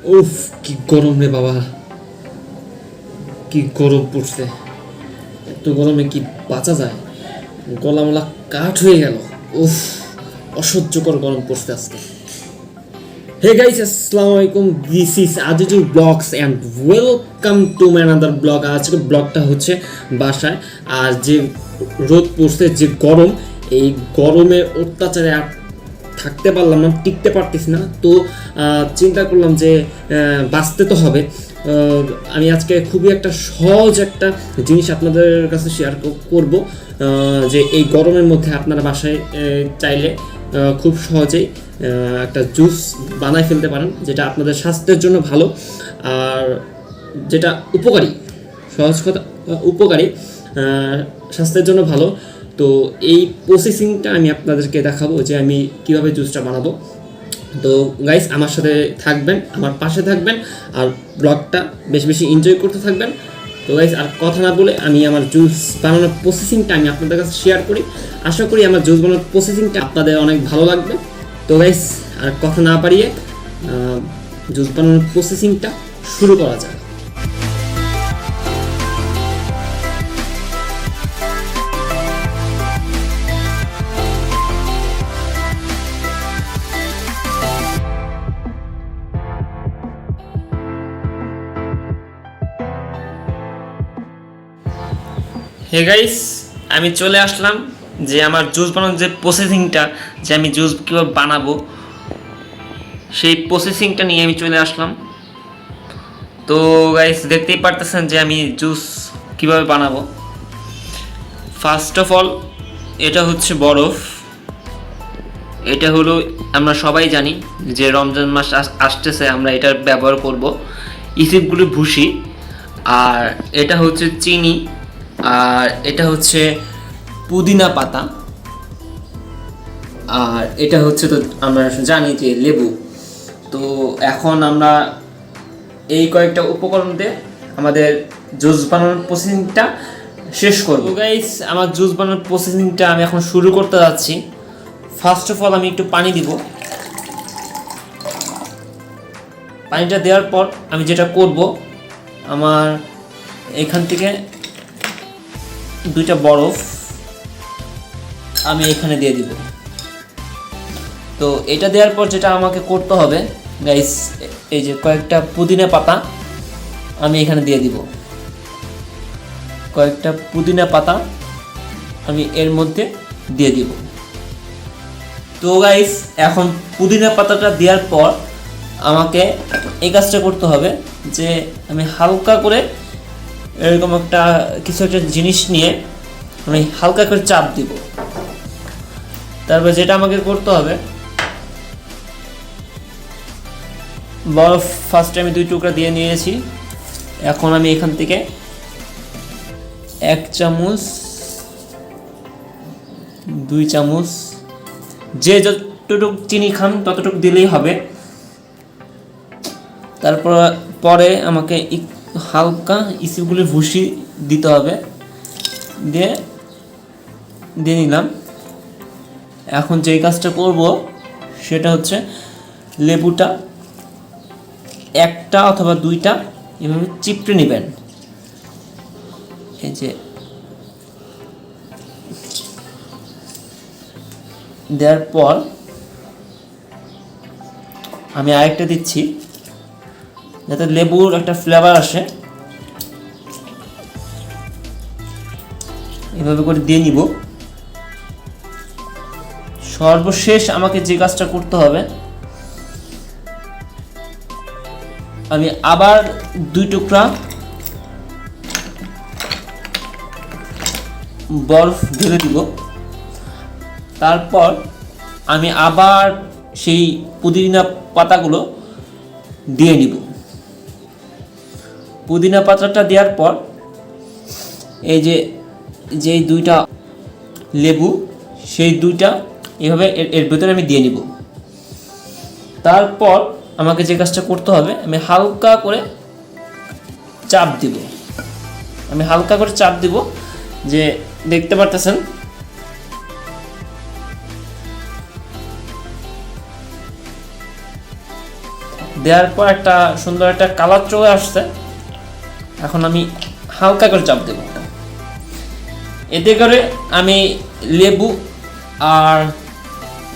উফ, কি গরম রে বাবা, কি গরম পড়ছে। এত গরমে কি বাঁচা যায়? গলা মলা কাঠ হয়ে গেল। উফ, অসহ্যকর গরম পড়ছে আজকে। হে গাইস, আসসালামু আলাইকুম, this is Azizul blogs and welcome to my another blog. আজকের ব্লগটা হচ্ছে বাসায়। আর যে রোদ পড়ছে, যে গরম, এই গরমের অত্যাচারে আর থাকতে পারলাম না, টিকতে পারতেছি না। তো চিন্তা করলাম যে বাঁচতে তো হবে। আমি আজকে খুবই একটা সহজ একটা জিনিস আপনাদের কাছে শেয়ার করব, যে এই গরমের মধ্যে আপনারা বাসায় চাইলে খুব সহজেই একটা জুস বানাই ফেলতে পারেন, যেটা আপনাদের স্বাস্থ্যের জন্য ভালো আর যেটা উপকারী। সহজ কথা, উপকারী, স্বাস্থ্যের জন্য ভালো। তো এই প্রসেসিংটা আমি আপনাদেরকে দেখাবো যে আমি কিভাবে জুসটা বানাবো। তো গাইস, আমার সাথে থাকবেন, আমার পাশে থাকবেন, আর ব্লগটা বেশি বেশি এনজয় করতে থাকবেন। তো গাইস, আর কথা না বলে আমি আমার জুস বানানোর প্রসেসিংটা আমি আপনাদের কাছে শেয়ার করি। আশা করি আমার জুস বানানোর প্রসেসিংটা আপনাদের অনেক ভালো লাগবে। তো গাইস, আর কথা না পারিয়ে জুস বানানোর প্রসেসিংটা শুরু করা যাক। হে গাইস, আমি চলে আসলাম যে আমার জুস বানানোর যে প্রসেসিংটা, যে আমি জুস কীভাবে বানাবো সেই প্রসেসিংটা নিয়ে আমি চলে আসলাম। তো গাইস, দেখতেই পারতেছেন যে আমি জুস কিভাবে বানাবো। ফার্স্ট অফ অল, এটা হচ্ছে বরফ। এটা হলো, আমরা সবাই জানি যে রমজান মাস আসতেছে, আমরা এটার ব্যবহার করব। ইসিপগুলি ভুসি, আর এটা হচ্ছে চিনি, আর এটা হচ্ছে পুদিনা পাতা, আর এটা হচ্ছে, তো আমরা জানি যে লেবু। তো এখন আমরা এই কয়েকটা উপকরণ দিয়ে আমাদের জুস বানানোর প্রসেসিংটা শেষ করব। গাইস, আমার জুস বানানোর প্রসেসিংটা আমি এখন শুরু করতে যাচ্ছি। ফার্স্ট অফ অল আমি একটু পানি দিব। পানিটা দেওয়ার পর আমি যেটা করব, আমার এখান থেকে দুইটা বরফ আমি এখানে দিয়ে দিব। তো এটা দেওয়ার পর যেটা আমাকে করতে হবে গাইস, এই যে কয়েকটা পুদিনা পাতা আমি এখানে দিয়ে দিব। কয়েকটা পুদিনা পাতা আমি এর মধ্যে দিয়ে দিব। তো গাইস, এখন পুদিনা পাতাটা দেওয়ার পর আমাকে এই কাজটা করতে হবে যে আমি হালকা করে এরকম একটা কিছু একটা জিনিস নিয়ে আমি হালকা করে চাপ দিব। তারপর যেটা আমাকে করতে হবে, বরফ ফার্স্টে আমি 2 টুকরা দিয়ে নিয়েছি। এখন আমি এখান থেকে 1 চামচ, 2 চামচ, যে যতটুকু চিনি খান ততটুকু দিলেই হবে। তারপর পরে আমাকে হালকা ইসিগুলি ভুসি দিতে হবে, দিয়ে নিলাম। এখন যেই কাজটা করব সেটা হচ্ছে লেবুটা 1টা অথবা 2টা এভাবে চিপটে নেবেন। এই যে দেওয়ার পর আমি আরেকটা দিচ্ছি যাতে লেবুর একটা ফ্লেভার আসে। এভাবে করে দিয়ে নিব। সর্বশেষ আমাকে যে কাজটা করতে হবে, আমি আবার 2 টুকরা বরফ ঢেলে দিব। তারপর আমি আবার সেই পুদিনা পাতাগুলো দিয়ে নিব। পুদিনা পাতাটা দেওয়ার পর এই যে 2টা লেবু, সেই 2টা এভাবে এর ভেতরে আমি দিয়ে নিব। তারপর আমাকে যে কাজটা করতে হবে, আমি হালকা করে চাপ দিব। যে দেখতে পারতেছেন দেওয়ার পর একটা সুন্দর একটা কালার চলে আসছে। এখন আমি হালকা করে চাপ দেব। এতে করে আমি লেবু আর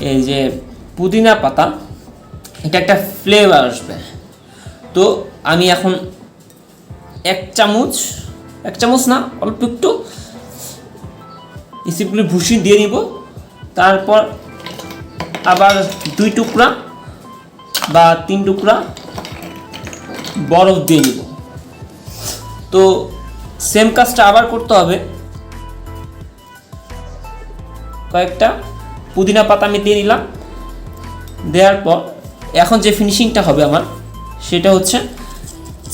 এই যে পুদিনা পাতা, এটা একটা ফ্লেভার আসবে। তো আমি এখন এক চামচ না, অল্প একটু ইসিপগুলি ভুসি দিয়ে নিব। তারপর আবার 2 টুকরা বা 3 টুকরা বরফ দিয়ে নিব। তো সেম কাজটা আবার করতে হবে। কয়েকটা পুদিনা পাতা আমি দিয়ে নিলাম। দেওয়ার পর এখন যে ফিনিশিংটা হবে আমার, সেটা হচ্ছে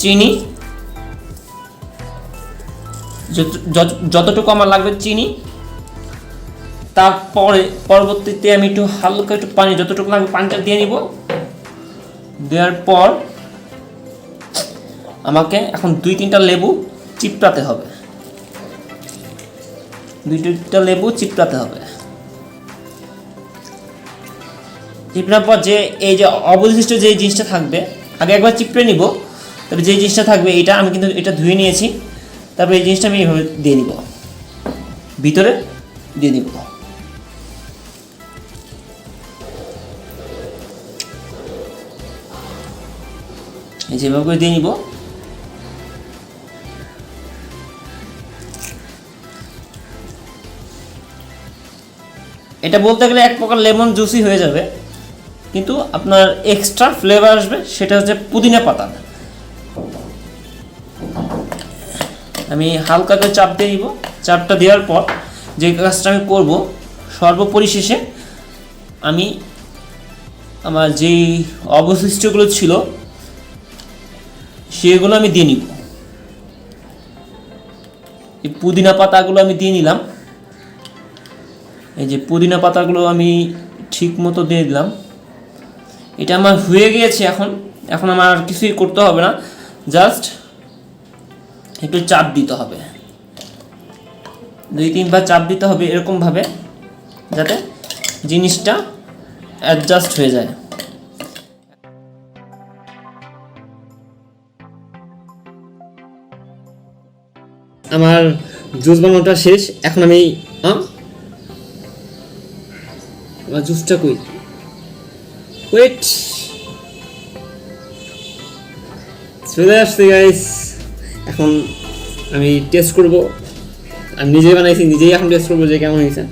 চিনি, যতটুকু আমার লাগবে চিনি। তারপরে পরবর্তীতে আমি একটু হালকা একটু পানি, যতটুকু লাগবে পানিটা দিয়ে নিব। দেওয়ার পর আমাকে এখন 2-3টা লেবু চিপড়াতে হবে। 2-3টা লেবু চিপড়াতে হবে। চিপড়ার পর যে এই যে অবশিষ্ট যে জিনিসটা থাকবে, আগে একবার চিপড়ে নিব। তারপরে যে জিনিসটা থাকবে, এটা আমি কিন্তু এটা ধুয়ে নিয়েছি। তারপরে এই জিনিসটা আমি এইভাবে দিয়ে নিব, ভিতরে দিয়ে নিব। এই যেভাবে করে দিয়ে নিব। এটা বলতে গেলে এক প্রকার লেমন জুসই হয়ে যাবে, কিন্তু আপনার এক্সট্রা ফ্লেভার আসবে, সেটা হচ্ছে পুদিনা পাতা। আমি হালকা করে চাপ দিয়ে নিব। চাপটা দেওয়ার পর যে কাজটা আমি করব, সর্বপরিশেষে আমি আমার যেই অবশিষ্টগুলো ছিল সেগুলো আমি দিয়ে নিব। এই পুদিনা পাতাগুলো আমি দিয়ে নিলাম। এই যে পুদিনা পাতাগুলো আমি ঠিক মতো দিয়ে দিলাম। এটা আমার হয়ে গিয়েছে। এখন আমার আর কিছুই করতে হবে না, জাস্ট একটু চাপ দিতে হবে। 2-3 বার চাপ দিতে হবে এরকমভাবে, যাতে জিনিসটা অ্যাডজাস্ট হয়ে যায়। আমার জুস বানানোটা শেষ। এখন আমি আমার জুসটা কই, ওয়েট, চলে আসছে গাইস। এখন আমি টেস্ট করব। আমি নিজেই বানাইছি, নিজেই এখন টেস্ট করবো যে কেমন হয়েছে।